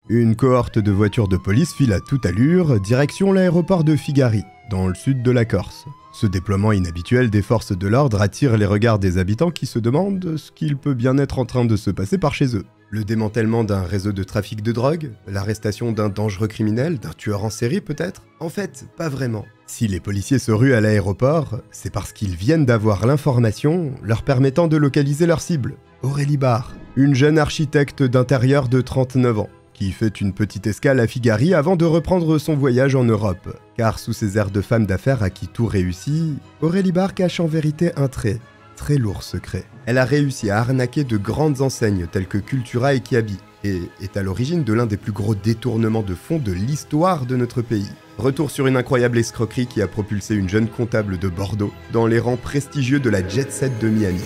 Une cohorte de voitures de police file à toute allure, direction l'aéroport de Figari, dans le sud de la Corse. Ce déploiement inhabituel des forces de l'ordre attire les regards des habitants qui se demandent ce qu'il peut bien être en train de se passer par chez eux. Le démantèlement d'un réseau de trafic de drogue, l'arrestation d'un dangereux criminel, d'un tueur en série peut-être? En fait, pas vraiment. Si les policiers se ruent à l'aéroport, c'est parce qu'ils viennent d'avoir l'information leur permettant de localiser leur cible. Aurélie Barre, une jeune architecte d'intérieur de 39 ans, qui fait une petite escale à Figari avant de reprendre son voyage en Europe. Car sous ses airs de femme d'affaires à qui tout réussit, Aurélie Barre cache en vérité un très lourd secret. Elle a réussi à arnaquer de grandes enseignes telles que Cultura et Kiabi, et est à l'origine de l'un des plus gros détournements de fonds de l'histoire de notre pays. Retour sur une incroyable escroquerie qui a propulsé une jeune comptable de Bordeaux dans les rangs prestigieux de la jet set de Miami.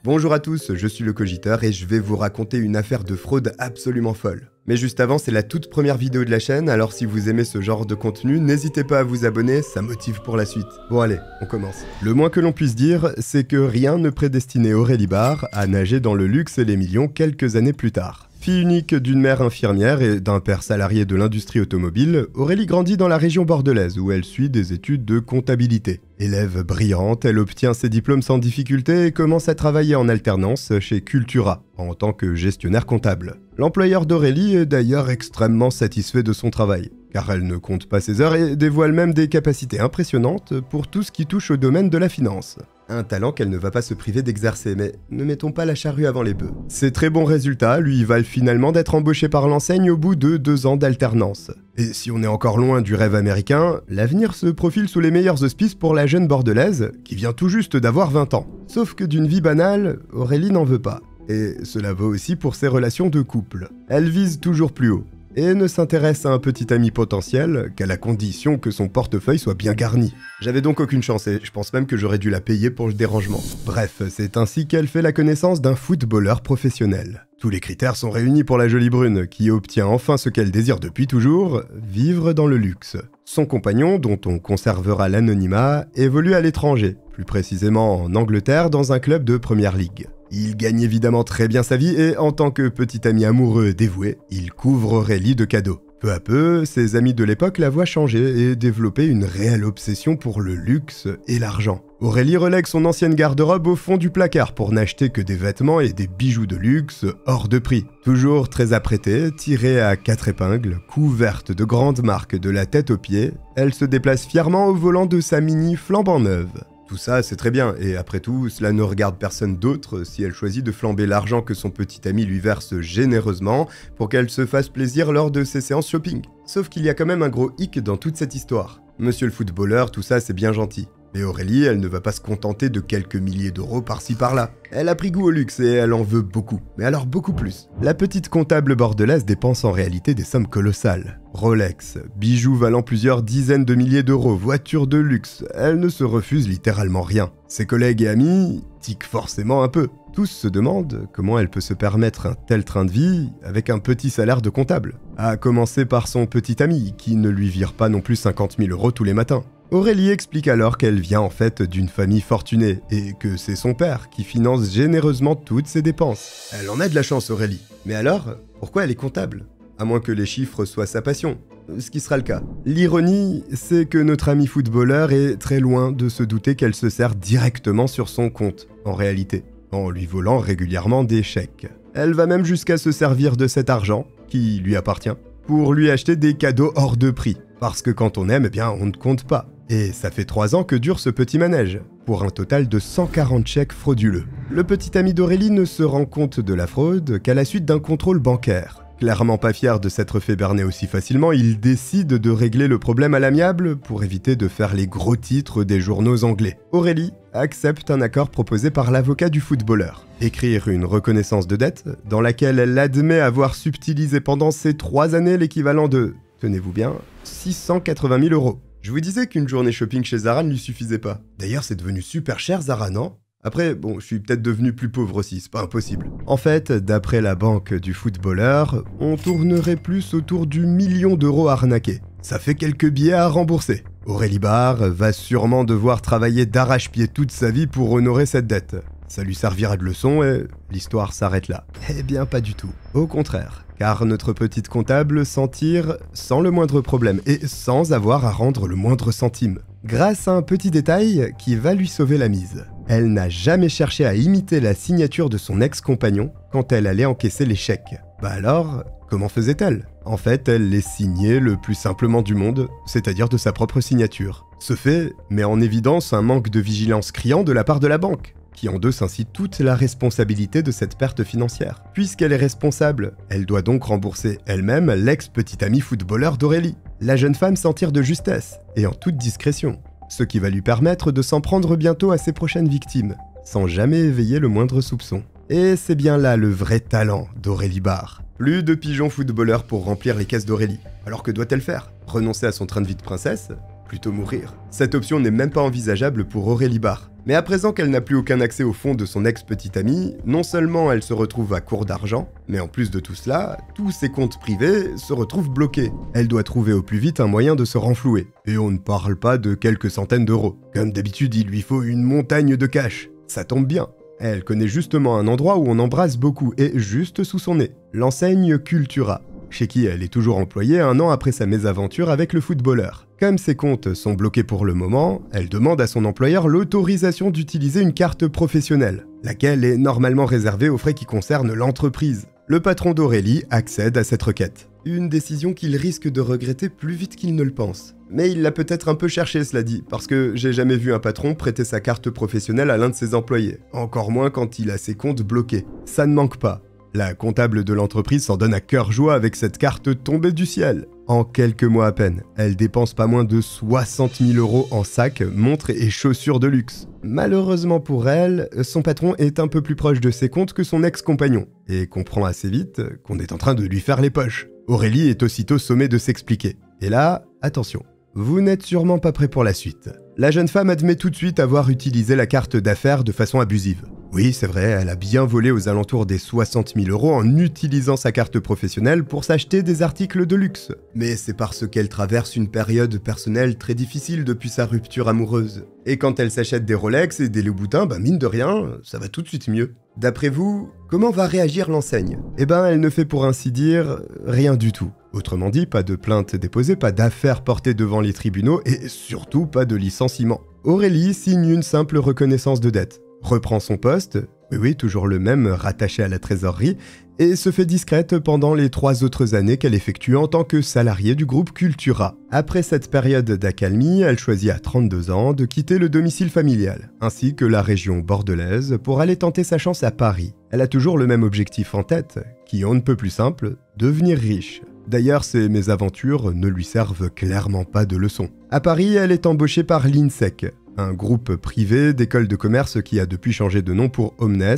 Bonjour à tous, je suis le Cogiteur et je vais vous raconter une affaire de fraude absolument folle. Mais juste avant, c'est la toute première vidéo de la chaîne, alors si vous aimez ce genre de contenu, n'hésitez pas à vous abonner, ça motive pour la suite. Bon allez, on commence. Le moins que l'on puisse dire, c'est que rien ne prédestinait Aurélie Barre à nager dans le luxe et les millions quelques années plus tard. Fille unique d'une mère infirmière et d'un père salarié de l'industrie automobile, Aurélie grandit dans la région bordelaise où elle suit des études de comptabilité. Élève brillante, elle obtient ses diplômes sans difficulté et commence à travailler en alternance chez Cultura, en tant que gestionnaire comptable. L'employeur d'Aurélie est d'ailleurs extrêmement satisfait de son travail, car elle ne compte pas ses heures et dévoile même des capacités impressionnantes pour tout ce qui touche au domaine de la finance. Un talent qu'elle ne va pas se priver d'exercer, mais ne mettons pas la charrue avant les bœufs. Ses très bons résultats lui valent finalement d'être embauchée par l'enseigne au bout de 2 ans d'alternance. Et si on est encore loin du rêve américain, l'avenir se profile sous les meilleurs auspices pour la jeune bordelaise, qui vient tout juste d'avoir 20 ans. Sauf que d'une vie banale, Aurélie n'en veut pas. Et cela vaut aussi pour ses relations de couple. Elle vise toujours plus haut, et ne s'intéresse à un petit ami potentiel qu'à la condition que son portefeuille soit bien garni. J'avais donc aucune chance et je pense même que j'aurais dû la payer pour le dérangement. Bref, c'est ainsi qu'elle fait la connaissance d'un footballeur professionnel. Tous les critères sont réunis pour la jolie brune, qui obtient enfin ce qu'elle désire depuis toujours, vivre dans le luxe. Son compagnon, dont on conservera l'anonymat, évolue à l'étranger, plus précisément en Angleterre dans un club de Première Ligue. Il gagne évidemment très bien sa vie et en tant que petit ami amoureux dévoué, il couvre Aurélie de cadeaux. Peu à peu, ses amis de l'époque la voient changer et développer une réelle obsession pour le luxe et l'argent. Aurélie relègue son ancienne garde-robe au fond du placard pour n'acheter que des vêtements et des bijoux de luxe hors de prix. Toujours très apprêtée, tirée à 4 épingles, couverte de grandes marques de la tête aux pieds, elle se déplace fièrement au volant de sa Mini flambant neuve. Tout ça, c'est très bien, et après tout, cela ne regarde personne d'autre si elle choisit de flamber l'argent que son petit ami lui verse généreusement pour qu'elle se fasse plaisir lors de ses séances shopping. Sauf qu'il y a quand même un gros hic dans toute cette histoire. Monsieur le footballeur, tout ça c'est bien gentil. Mais Aurélie, elle ne va pas se contenter de quelques milliers d'euros par-ci par-là. Elle a pris goût au luxe et elle en veut beaucoup. Mais alors beaucoup plus. La petite comptable bordelaise dépense en réalité des sommes colossales. Rolex, bijoux valant plusieurs dizaines de milliers d'euros, voitures de luxe, elle ne se refuse littéralement rien. Ses collègues et amis tiquent forcément un peu. Tous se demandent comment elle peut se permettre un tel train de vie avec un petit salaire de comptable. À commencer par son petit ami, qui ne lui vire pas non plus 50 000 euros tous les matins. Aurélie explique alors qu'elle vient en fait d'une famille fortunée et que c'est son père qui finance généreusement toutes ses dépenses. Elle en a de la chance, Aurélie. Mais alors, pourquoi elle est comptable? À moins que les chiffres soient sa passion, ce qui sera le cas. L'ironie, c'est que notre ami footballeur est très loin de se douter qu'elle se sert directement sur son compte, en réalité, en lui volant régulièrement des chèques. Elle va même jusqu'à se servir de cet argent, qui lui appartient, pour lui acheter des cadeaux hors de prix. Parce que quand on aime, eh bien on ne compte pas. Et ça fait 3 ans que dure ce petit manège, pour un total de 140 chèques frauduleux. Le petit ami d'Aurélie ne se rend compte de la fraude qu'à la suite d'un contrôle bancaire. Clairement pas fier de s'être fait berner aussi facilement, il décide de régler le problème à l'amiable pour éviter de faire les gros titres des journaux anglais. Aurélie accepte un accord proposé par l'avocat du footballeur. Écrire une reconnaissance de dette dans laquelle elle admet avoir subtilisé pendant ces 3 années l'équivalent de, tenez-vous bien, 680 000 euros. Je vous disais qu'une journée shopping chez Zara ne lui suffisait pas. D'ailleurs, c'est devenu super cher Zara, non ? Après, bon, je suis peut-être devenu plus pauvre aussi, c'est pas impossible. En fait, d'après la banque du footballeur, on tournerait plus autour du 1 million d'euros arnaqués. Ça fait quelques billets à rembourser. Aurélie Barre va sûrement devoir travailler d'arrache-pied toute sa vie pour honorer cette dette. ça lui servira de leçon et l'histoire s'arrête là. Eh bien pas du tout. Au contraire, car notre petite comptable s'en tire sans le moindre problème et sans avoir à rendre le moindre centime. Grâce à un petit détail qui va lui sauver la mise. Elle n'a jamais cherché à imiter la signature de son ex-compagnon quand elle allait encaisser les chèques. Bah alors, comment faisait-elle? En fait, elle les signait le plus simplement du monde, c'est-à-dire de sa propre signature. Ce fait met en évidence un manque de vigilance criant de la part de la banque, qui endosse ainsi toute la responsabilité de cette perte financière. Puisqu'elle est responsable, elle doit donc rembourser elle-même l'ex-petit ami footballeur d'Aurélie. La jeune femme s'en tire de justesse, et en toute discrétion, ce qui va lui permettre de s'en prendre bientôt à ses prochaines victimes, sans jamais éveiller le moindre soupçon. Et c'est bien là le vrai talent d'Aurélie Barre. Plus de pigeons footballeurs pour remplir les caisses d'Aurélie. Alors que doit-elle faire? Renoncer à son train de vie de princesse? Plutôt mourir. Cette option n'est même pas envisageable pour Aurélie Barre. Mais à présent qu'elle n'a plus aucun accès au fonds de son ex-petit ami, non seulement elle se retrouve à court d'argent, mais en plus de tout cela, tous ses comptes privés se retrouvent bloqués. Elle doit trouver au plus vite un moyen de se renflouer. Et on ne parle pas de quelques centaines d'euros. Comme d'habitude, il lui faut une montagne de cash. Ça tombe bien. Elle connaît justement un endroit où on embrasse beaucoup et juste sous son nez, l'enseigne Cultura, chez qui elle est toujours employée 1 an après sa mésaventure avec le footballeur. Comme ses comptes sont bloqués pour le moment, elle demande à son employeur l'autorisation d'utiliser une carte professionnelle, laquelle est normalement réservée aux frais qui concernent l'entreprise. Le patron d'Aurélie accède à cette requête. Une décision qu'il risque de regretter plus vite qu'il ne le pense. Mais il l'a peut-être un peu cherché, cela dit, parce que j'ai jamais vu un patron prêter sa carte professionnelle à l'un de ses employés. Encore moins quand il a ses comptes bloqués. Ça ne manque pas. La comptable de l'entreprise s'en donne à cœur joie avec cette carte tombée du ciel. En quelques mois à peine, elle dépense pas moins de 60 000 € en sacs, montres et chaussures de luxe. Malheureusement pour elle, son patron est un peu plus proche de ses comptes que son ex-compagnon, et comprend assez vite qu'on est en train de lui faire les poches. Aurélie est aussitôt sommée de s'expliquer. Et là, attention, vous n'êtes sûrement pas prêt pour la suite. La jeune femme admet tout de suite avoir utilisé la carte d'affaires de façon abusive. Oui, c'est vrai, elle a bien volé aux alentours des 60 000 € en utilisant sa carte professionnelle pour s'acheter des articles de luxe. Mais c'est parce qu'elle traverse une période personnelle très difficile depuis sa rupture amoureuse. Et quand elle s'achète des Rolex et des Louboutins, mine de rien, ça va tout de suite mieux. D'après vous, comment va réagir l'enseigne? Eh ben, elle ne fait pour ainsi dire rien du tout. Autrement dit, pas de plainte déposée, pas d'affaires portées devant les tribunaux et surtout pas de licenciement. Aurélie signe une simple reconnaissance de dette, reprend son poste, oui, toujours le même, rattaché à la trésorerie, et se fait discrète pendant les 3 autres années qu'elle effectue en tant que salariée du groupe Cultura. Après cette période d'accalmie, elle choisit à 32 ans de quitter le domicile familial, ainsi que la région bordelaise, pour aller tenter sa chance à Paris. Elle a toujours le même objectif en tête, qui on ne peut plus simple, devenir riche. D'ailleurs, ces mésaventures ne lui servent clairement pas de leçon. À Paris, elle est embauchée par l'INSEC, un groupe privé d'écoles de commerce qui a depuis changé de nom pour Omnes,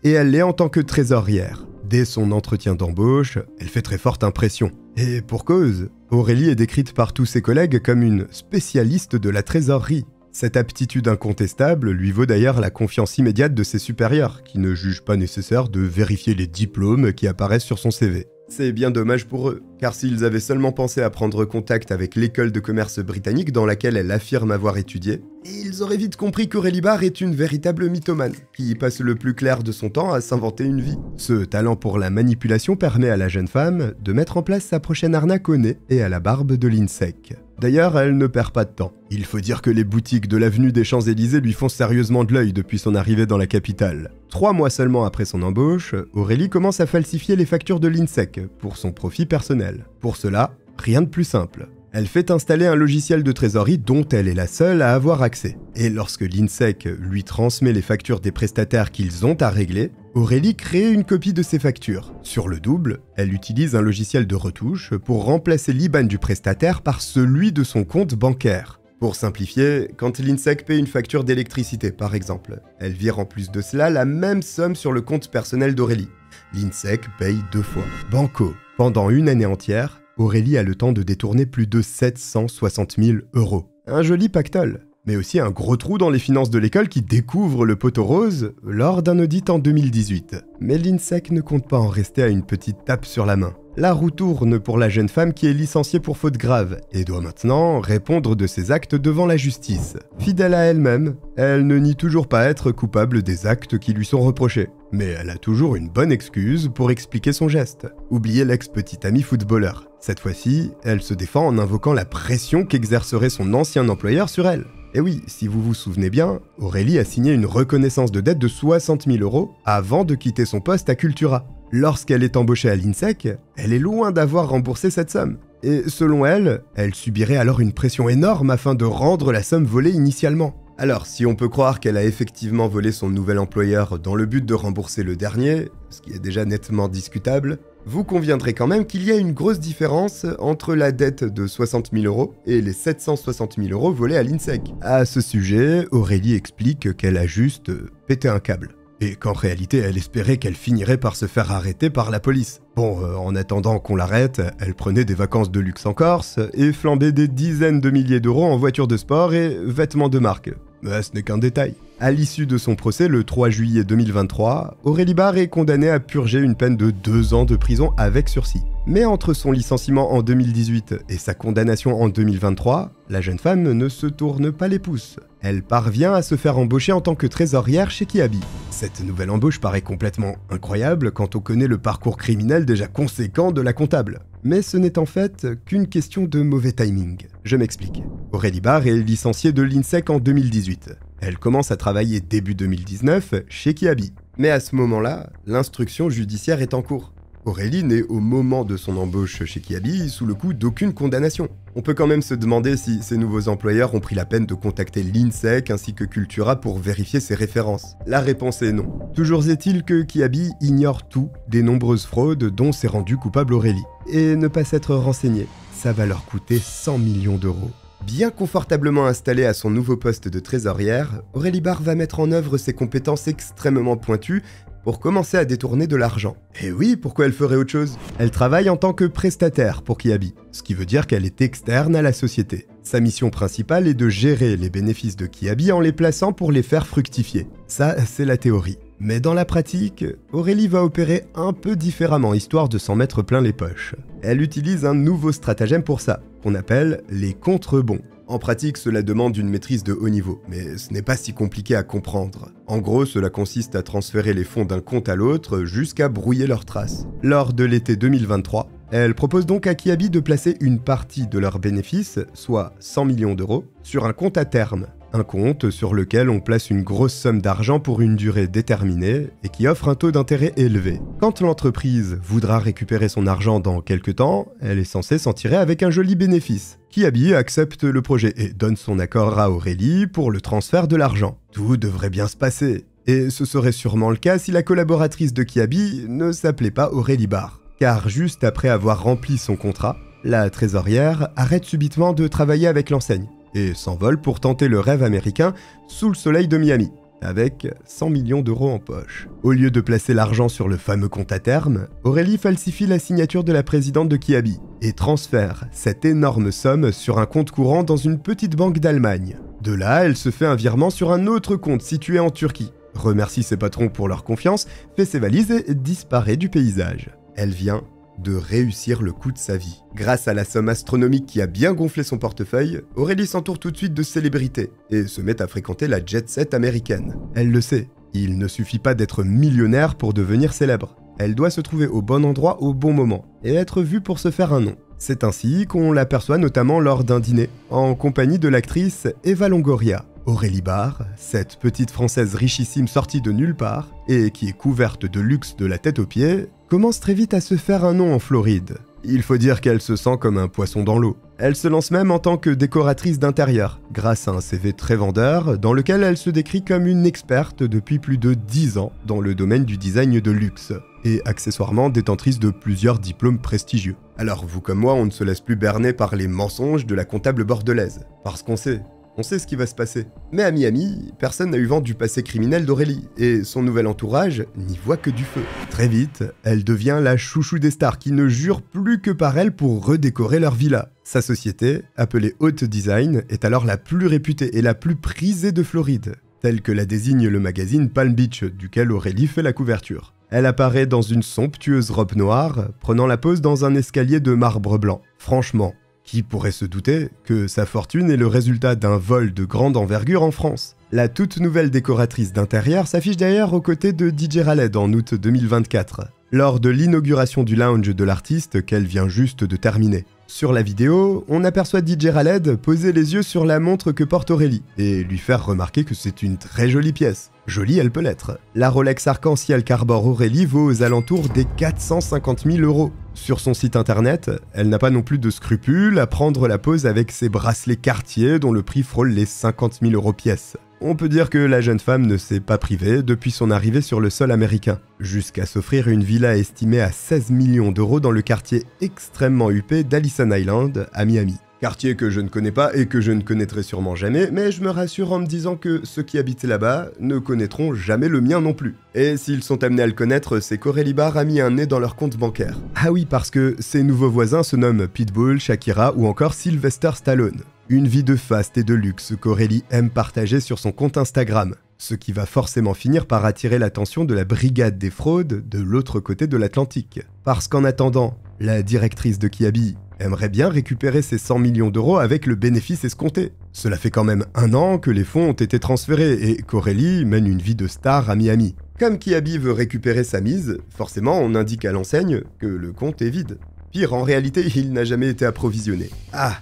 et elle l'est en tant que trésorière. Dès son entretien d'embauche, elle fait très forte impression. Et pour cause, Aurélie est décrite par tous ses collègues comme une spécialiste de la trésorerie. Cette aptitude incontestable lui vaut d'ailleurs la confiance immédiate de ses supérieurs, qui ne jugent pas nécessaire de vérifier les diplômes qui apparaissent sur son CV. C'est bien dommage pour eux, car s'ils avaient seulement pensé à prendre contact avec l'école de commerce britannique dans laquelle elle affirme avoir étudié, ils auraient vite compris qu'Aurélie Barre est une véritable mythomane, qui passe le plus clair de son temps à s'inventer une vie. Ce talent pour la manipulation permet à la jeune femme de mettre en place sa prochaine arnaque au nez et à la barbe de l'INSEC. D'ailleurs, elle ne perd pas de temps. Il faut dire que les boutiques de l'avenue des Champs-Élysées lui font sérieusement de l'œil depuis son arrivée dans la capitale. 3 mois seulement après son embauche, Aurélie commence à falsifier les factures de l'INSEC pour son profit personnel. Pour cela, rien de plus simple. Elle fait installer un logiciel de trésorerie dont elle est la seule à avoir accès. Et lorsque l'INSEC lui transmet les factures des prestataires qu'ils ont à régler, Aurélie crée une copie de ces factures. Sur le double, elle utilise un logiciel de retouche pour remplacer l'IBAN du prestataire par celui de son compte bancaire. Pour simplifier, quand l'INSEC paie une facture d'électricité par exemple, elle vire en plus de cela la même somme sur le compte personnel d'Aurélie. L'INSEC paye 2 fois. Banco. Pendant une année entière, Aurélie a le temps de détourner plus de 760 000 €. Un joli pactole, mais aussi un gros trou dans les finances de l'école qui découvre le poteau rose lors d'un audit en 2018. Mais l'INSEC ne compte pas en rester à une petite tape sur la main. La roue tourne pour la jeune femme qui est licenciée pour faute grave et doit maintenant répondre de ses actes devant la justice. Fidèle à elle-même, elle ne nie toujours pas être coupable des actes qui lui sont reprochés. Mais elle a toujours une bonne excuse pour expliquer son geste. Oubliez l'ex-petit ami footballeur. Cette fois-ci, elle se défend en invoquant la pression qu'exercerait son ancien employeur sur elle. Et oui, si vous vous souvenez bien, Aurélie a signé une reconnaissance de dette de 60 000 € avant de quitter son poste à Cultura. Lorsqu'elle est embauchée à l'INSEC, elle est loin d'avoir remboursé cette somme. Et selon elle, elle subirait alors une pression énorme afin de rendre la somme volée initialement. Alors, si on peut croire qu'elle a effectivement volé son nouvel employeur dans le but de rembourser le dernier, ce qui est déjà nettement discutable, vous conviendrez quand même qu'il y a une grosse différence entre la dette de 60 000 € et les 760 000 € volés à l'INSEC. À ce sujet, Aurélie explique qu'elle a juste pété un câble. Et qu'en réalité, elle espérait qu'elle finirait par se faire arrêter par la police. Bon, en attendant qu'on l'arrête, elle prenait des vacances de luxe en Corse et flambait des dizaines de milliers d'euros en voitures de sport et vêtements de marque. Mais ce n'est qu'un détail. À l'issue de son procès, le 3 juillet 2023, Aurélie Barre est condamnée à purger une peine de 2 ans de prison avec sursis. Mais entre son licenciement en 2018 et sa condamnation en 2023, la jeune femme ne se tourne pas les pouces. Elle parvient à se faire embaucher en tant que trésorière chez Kiabi. Cette nouvelle embauche paraît complètement incroyable quand on connaît le parcours criminel déjà conséquent de la comptable. Mais ce n'est en fait qu'une question de mauvais timing. Je m'explique. Aurélie Barre est licenciée de l'INSEC en 2018. Elle commence à travailler début 2019 chez Kiabi. Mais à ce moment-là, l'instruction judiciaire est en cours. Aurélie n'est au moment de son embauche chez Kiabi sous le coup d'aucune condamnation. On peut quand même se demander si ces nouveaux employeurs ont pris la peine de contacter l'INSEC ainsi que Cultura pour vérifier ses références. La réponse est non. Toujours est-il que Kiabi ignore tout des nombreuses fraudes dont s'est rendue coupable Aurélie. Et ne pas s'être renseigné, ça va leur coûter 100 millions d'euros. Bien confortablement installée à son nouveau poste de trésorière, Aurélie Barre va mettre en œuvre ses compétences extrêmement pointues pour commencer à détourner de l'argent. Et oui, pourquoi elle ferait autre chose? Elle travaille en tant que prestataire pour Kiabi, ce qui veut dire qu'elle est externe à la société. Sa mission principale est de gérer les bénéfices de Kiabi en les plaçant pour les faire fructifier. Ça, c'est la théorie. Mais dans la pratique, Aurélie va opérer un peu différemment, histoire de s'en mettre plein les poches. Elle utilise un nouveau stratagème pour ça, qu'on appelle les contrebons. En pratique, cela demande une maîtrise de haut niveau, mais ce n'est pas si compliqué à comprendre. En gros, cela consiste à transférer les fonds d'un compte à l'autre jusqu'à brouiller leurs traces. Lors de l'été 2023, elle propose donc à Kiabi de placer une partie de leurs bénéfices, soit 100 millions d'euros, sur un compte à terme. Un compte sur lequel on place une grosse somme d'argent pour une durée déterminée et qui offre un taux d'intérêt élevé. Quand l'entreprise voudra récupérer son argent dans quelques temps, elle est censée s'en tirer avec un joli bénéfice. Kiabi accepte le projet et donne son accord à Aurélie pour le transfert de l'argent. Tout devrait bien se passer. Et ce serait sûrement le cas si la collaboratrice de Kiabi ne s'appelait pas Aurélie Barre. Car juste après avoir rempli son contrat, la trésorière arrête subitement de travailler avec l'enseigne et s'envole pour tenter le rêve américain sous le soleil de Miami, avec 100 millions d'euros en poche. Au lieu de placer l'argent sur le fameux compte à terme, Aurélie falsifie la signature de la présidente de Kiabi et transfère cette énorme somme sur un compte courant dans une petite banque d'Allemagne. De là, elle se fait un virement sur un autre compte situé en Turquie, remercie ses patrons pour leur confiance, fait ses valises et disparaît du paysage. Elle vient de réussir le coup de sa vie. Grâce à la somme astronomique qui a bien gonflé son portefeuille, Aurélie s'entoure tout de suite de célébrités et se met à fréquenter la jet-set américaine. Elle le sait, il ne suffit pas d'être millionnaire pour devenir célèbre. Elle doit se trouver au bon endroit au bon moment et être vue pour se faire un nom. C'est ainsi qu'on l'aperçoit notamment lors d'un dîner, en compagnie de l'actrice Eva Longoria. Aurélie Barre, cette petite française richissime sortie de nulle part, et qui est couverte de luxe de la tête aux pieds, commence très vite à se faire un nom en Floride. Il faut dire qu'elle se sent comme un poisson dans l'eau. Elle se lance même en tant que décoratrice d'intérieur, grâce à un CV très vendeur, dans lequel elle se décrit comme une experte depuis plus de 10 ans dans le domaine du design de luxe, et accessoirement détentrice de plusieurs diplômes prestigieux. Alors vous comme moi, on ne se laisse plus berner par les mensonges de la comptable bordelaise, parce qu'on sait ce qui va se passer. Mais à Miami, personne n'a eu vent du passé criminel d'Aurélie, et son nouvel entourage n'y voit que du feu. Très vite, elle devient la chouchou des stars qui ne jurent plus que par elle pour redécorer leur villa. Sa société, appelée Haute Design, est alors la plus réputée et la plus prisée de Floride. tel que la désigne le magazine Palm Beach, duquel Aurélie fait la couverture. Elle apparaît dans une somptueuse robe noire, prenant la pose dans un escalier de marbre blanc. Franchement, qui pourrait se douter que sa fortune est le résultat d'un vol de grande envergure en France? La toute nouvelle décoratrice d'intérieur s'affiche d'ailleurs aux côtés de DJ Khaled en août 2024, lors de l'inauguration du lounge de l'artiste qu'elle vient juste de terminer. Sur la vidéo, on aperçoit DJ Khaled poser les yeux sur la montre que porte Aurélie et lui faire remarquer que c'est une très jolie pièce. Jolie, elle peut l'être. La Rolex arc-en-ciel qu'arbore Aurélie vaut aux alentours des 450 000 €. Sur son site internet, elle n'a pas non plus de scrupules à prendre la pose avec ses bracelets Cartier dont le prix frôle les 50 000 € pièce. On peut dire que la jeune femme ne s'est pas privée depuis son arrivée sur le sol américain, jusqu'à s'offrir une villa estimée à 16 millions € dans le quartier extrêmement huppé d'Allison Island à Miami. Quartier que je ne connais pas et que je ne connaîtrai sûrement jamais, mais je me rassure en me disant que ceux qui habitent là-bas ne connaîtront jamais le mien non plus. Et s'ils sont amenés à le connaître, c'est qu'Aurélie Barre a mis un nez dans leur compte bancaire. Ah oui, parce que ses nouveaux voisins se nomment Pitbull, Shakira ou encore Sylvester Stallone. Une vie de faste et de luxe qu'Aurélie aime partager sur son compte Instagram, ce qui va forcément finir par attirer l'attention de la brigade des fraudes de l'autre côté de l'Atlantique. Parce qu'en attendant, la directrice de Kiabi aimerait bien récupérer ses 100 millions € avec le bénéfice escompté. Cela fait quand même 1 an que les fonds ont été transférés et qu'Aurélie mène une vie de star à Miami. Comme Kiabi veut récupérer sa mise, forcément on indique à l'enseigne que le compte est vide. Pire, en réalité, il n'a jamais été approvisionné. Ah,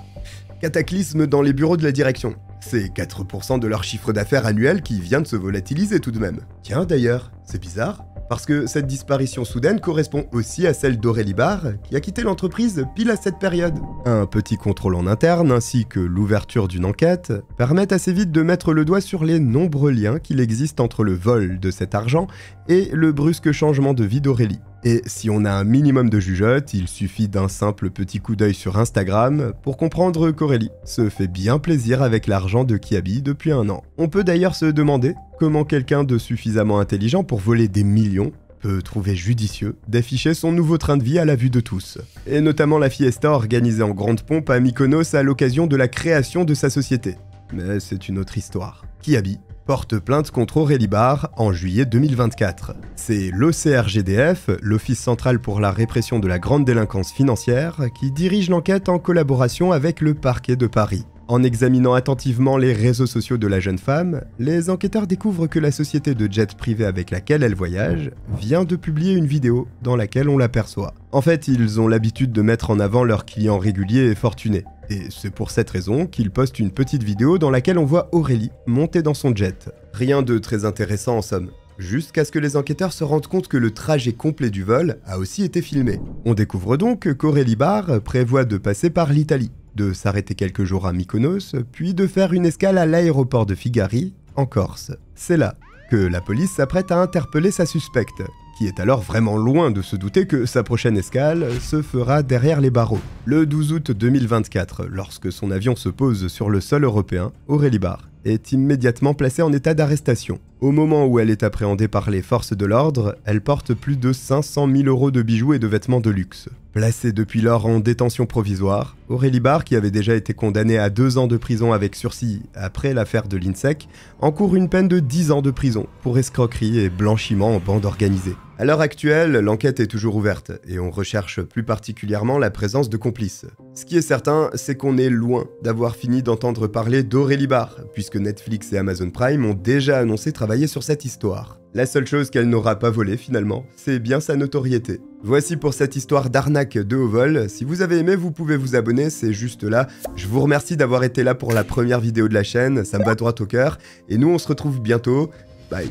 cataclysme dans les bureaux de la direction. C'est 4% de leur chiffre d'affaires annuel qui vient de se volatiliser tout de même. Tiens d'ailleurs, c'est bizarre, parce que cette disparition soudaine correspond aussi à celle d'Aurélie Barre, qui a quitté l'entreprise pile à cette période. Un petit contrôle en interne, ainsi que l'ouverture d'une enquête, permettent assez vite de mettre le doigt sur les nombreux liens qu'il existe entre le vol de cet argent et le brusque changement de vie d'Aurélie. Et si on a un minimum de jugeote, il suffit d'un simple petit coup d'œil sur Instagram pour comprendre qu'Aurélie se fait bien plaisir avec l'argent de Kiabi depuis 1 an. On peut d'ailleurs se demander comment quelqu'un de suffisamment intelligent pour voler des millions peut trouver judicieux d'afficher son nouveau train de vie à la vue de tous. Et notamment la fiesta organisée en grande pompe à Mykonos à l'occasion de la création de sa société. Mais c'est une autre histoire. Kiabi porte plainte contre Aurélie Barre en juillet 2024. C'est l'OCRGDF, l'Office central pour la répression de la grande délinquance financière, qui dirige l'enquête en collaboration avec le parquet de Paris. En examinant attentivement les réseaux sociaux de la jeune femme, les enquêteurs découvrent que la société de jet privé avec laquelle elle voyage vient de publier une vidéo dans laquelle on l'aperçoit. En fait, ils ont l'habitude de mettre en avant leurs clients réguliers et fortunés. Et c'est pour cette raison qu'ils postent une petite vidéo dans laquelle on voit Aurélie monter dans son jet. Rien de très intéressant en somme. Jusqu'à ce que les enquêteurs se rendent compte que le trajet complet du vol a aussi été filmé. On découvre donc qu'Aurélie Barre prévoit de passer par l'Italie, de s'arrêter quelques jours à Mykonos, puis de faire une escale à l'aéroport de Figari, en Corse. C'est là que la police s'apprête à interpeller sa suspecte, qui est alors vraiment loin de se douter que sa prochaine escale se fera derrière les barreaux. Le 12 août 2024, lorsque son avion se pose sur le sol européen, Aurélie Barre est immédiatement placée en état d'arrestation. Au moment où elle est appréhendée par les forces de l'ordre, elle porte plus de 500 000 € de bijoux et de vêtements de luxe. Placée depuis lors en détention provisoire, Aurélie Barre, qui avait déjà été condamnée à 2 ans de prison avec sursis après l'affaire de l'INSEC, encourt une peine de 10 ans de prison pour escroquerie et blanchiment en bande organisée. À l'heure actuelle, l'enquête est toujours ouverte et on recherche plus particulièrement la présence de complices. Ce qui est certain, c'est qu'on est loin d'avoir fini d'entendre parler d'Aurélie Barre, puisque Netflix et Amazon Prime ont déjà annoncé travailler sur cette histoire. La seule chose qu'elle n'aura pas volée finalement, c'est bien sa notoriété. Voici pour cette histoire d'arnaque de haut vol. Si vous avez aimé, vous pouvez vous abonner, c'est juste là. Je vous remercie d'avoir été là pour la première vidéo de la chaîne, ça me va droit au cœur. Et nous, on se retrouve bientôt. Bye.